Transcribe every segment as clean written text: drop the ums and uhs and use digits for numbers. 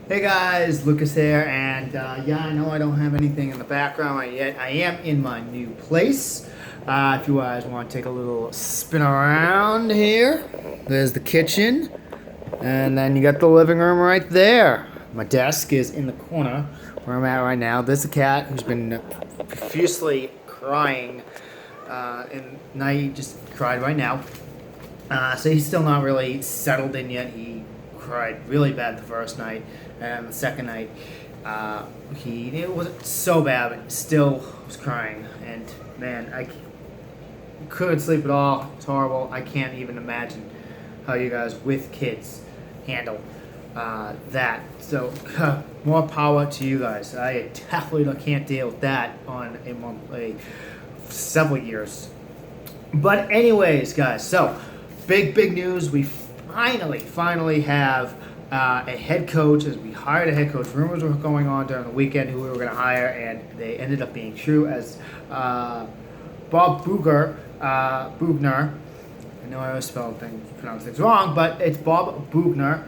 Hey guys, Lucas here, and yeah, I know I don't have anything in the background yet. I am in my new place. If you guys want to take a little spin around here, there's the kitchen, and then you got the living room right there. My desk is in the corner where I'm at right now. There's a cat who's been profusely crying, and now he just cried right now. So he's still not really settled in yet. He cried really bad the first night, and the second night, it wasn't so bad, but still was crying. And man, I couldn't sleep at all. It's horrible. I can't even imagine how you guys with kids handle that. So more power to you guys. I definitely can't deal with that on several years. But anyways, guys, so big news. We finally have a head coach. As we hired a head coach. Rumors were going on during the weekend who we were going to hire, and they ended up being true. As Bob Boughner. I know I always pronounce things wrong, but it's Bob Boughner.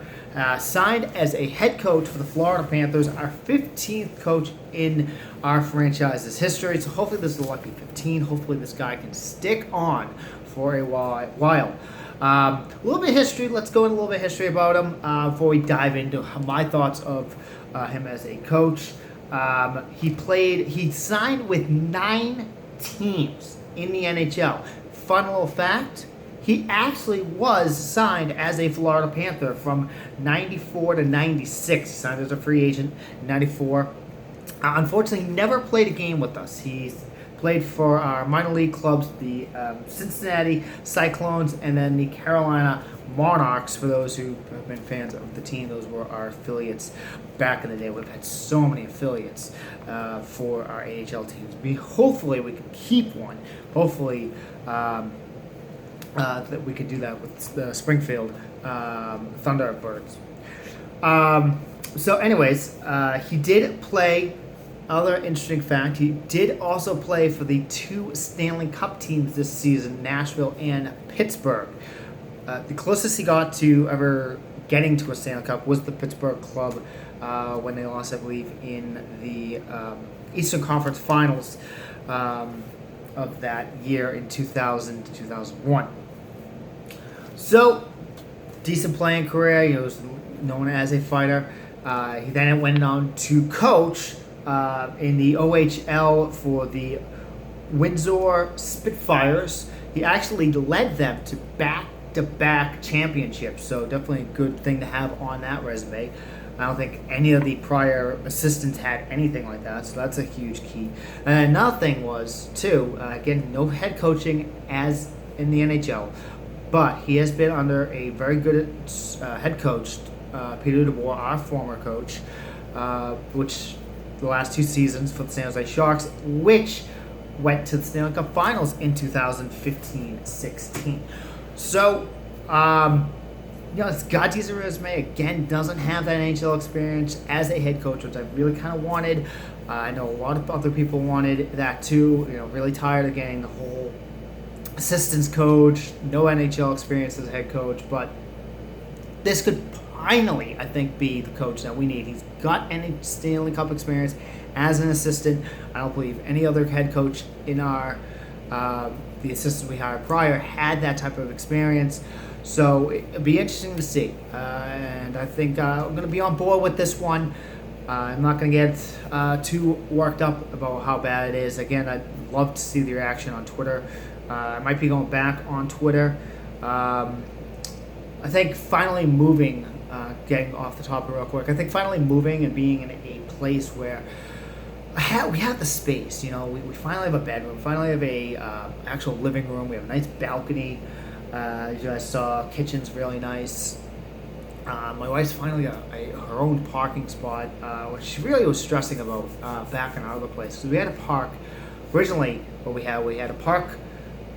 Signed as a head coach for the Florida Panthers, our 15th coach in our franchise's history. So hopefully this is a lucky 15. Hopefully this guy can stick on for a while. A little bit of history. Let's go into a little bit of history about him before we dive into my thoughts of him as a coach. He signed with 9 teams in the NHL. Fun little fact. He actually was signed as a Florida Panther from 94 to 96. He signed as a free agent in 94. Unfortunately, he never played a game with us. He's played for our minor league clubs, the Cincinnati Cyclones, and then the Carolina Monarchs. For those who have been fans of the team, those were our affiliates back in the day. We've had so many affiliates for our AHL teams. Hopefully we can keep one. Hopefully that we could do that with the Springfield Thunderbirds. So anyways, he did play. Other interesting fact, he did also play for the 2 Stanley Cup teams this season, Nashville and Pittsburgh. The closest he got to ever getting to a Stanley Cup was the Pittsburgh club when they lost, I believe, in the Eastern Conference Finals of that year in 2000 to 2001. So, decent playing career. He was known as a fighter. He then went on to coach in the OHL for the Windsor Spitfires. He actually led them to back-to-back championships, so definitely a good thing to have on that resume. I don't think any of the prior assistants had anything like that, so that's a huge key. And another thing was, too, again, no head coaching as in the NHL, but he has been under a very good head coach, Peter DeBoer, our former coach, which the last 2 seasons for the San Jose Sharks, which went to the Stanley Cup Finals in 2015-16. So, it's got a decent resume. Again, doesn't have that NHL experience as a head coach, which I really kind of wanted. I know a lot of other people wanted that too. Really tired of getting the whole assistants coach, no NHL experience as a head coach, but this could finally, I think, be the coach that we need. He's got any Stanley Cup experience as an assistant. I don't believe any other head coach in our the assistants we hired prior had that type of experience. So it'd be interesting to see. And I think I'm going to be on board with this one. I'm not going to get too worked up about how bad it is. Again, I'd love to see the reaction on Twitter. I might be going back on Twitter. I think finally moving, getting off the topic real quick, I think finally moving and being in a place where we have the space. We finally have a bedroom, finally have a actual living room. We have a nice balcony. As you guys saw, kitchen's really nice. My wife's finally got her own parking spot, which she really was stressing about back in our other place. So we had a park originally. What we had a park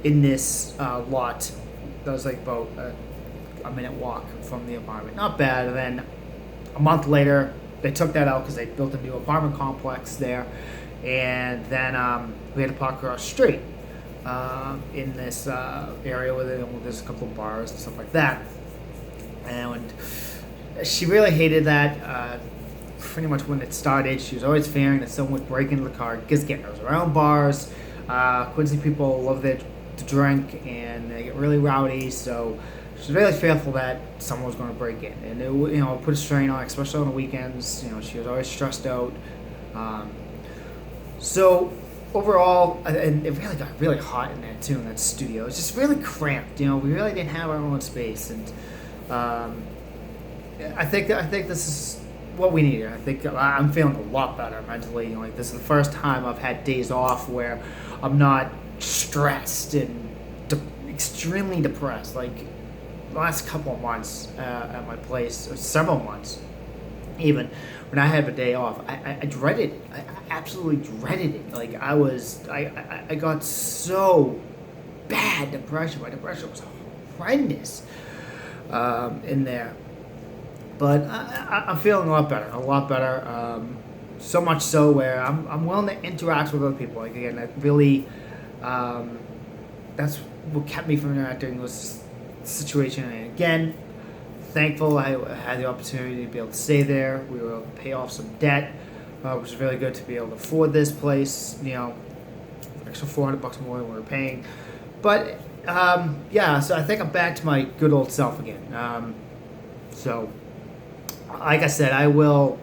in this lot that was like about a minute walk from the apartment. Not bad. And then a month later, they took that out because they built a new apartment complex there. And then we had to park across the street in this area where there's a couple of bars and stuff like that. And she really hated that. pretty much when it started, she was always fearing that someone would break into the car, just getting us around bars. Quincy people love to drink and they get really rowdy, so she's really fearful that someone was going to break in, and it put a strain on, especially on the weekends. She was always stressed out. So overall, and it really got really hot in there too in that studio. It's just really cramped. We really didn't have our own space, and I think this is what we needed. I think I'm feeling a lot better mentally. Like, this is the first time I've had days off where I'm not stressed and extremely depressed. Like, the last couple of months at my place, or several months even, when I had a day off, I dreaded it. I absolutely dreaded it. Like, I got so bad depression. My depression was horrendous in there. But I'm feeling a lot better. So much so where I'm willing to interact with other people. Like, again, that really, that's what kept me from interacting with this situation. And again, thankful I had the opportunity to be able to stay there. We were able to pay off some debt, which is really good to be able to afford this place. Extra $400 more than we were paying. But so I think I'm back to my good old self again. So, like I said, I will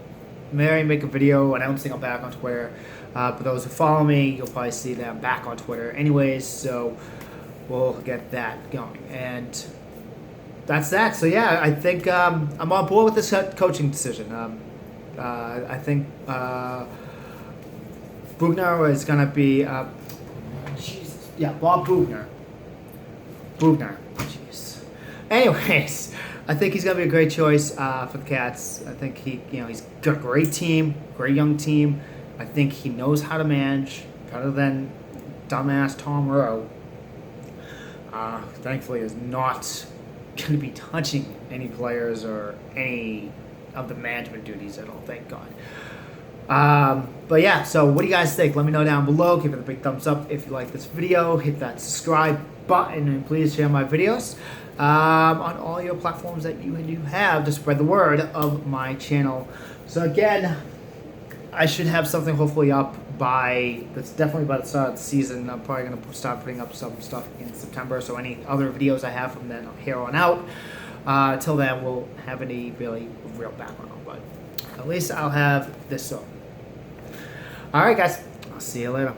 make a video announcing I'm back on Twitter. For those who follow me, you'll probably see that I'm back on Twitter anyways, so we'll get that going. And that's that. So yeah, I think I'm on board with this coaching decision. I think Boughner is going to be... Bob Boughner. Jeez. Anyways, I think he's going to be a great choice for the Cats. I think he's got a great team, great young team. I think he knows how to manage better than dumbass Tom Rowe. Thankfully, is not going to be touching any players or any of the management duties at all. Thank God. But yeah, so what do you guys think? Let me know down below. Give it a big thumbs up if you like this video. Hit that subscribe button and please share my videos on all your platforms that you have to spread the word of my channel. So again, I should have something hopefully up that's definitely by the start of the season. I'm probably going to start putting up some stuff in September, so any other videos I have from then here on out, till then, we'll have any really real background, but at least I'll have this up. Alright guys, I'll see you later.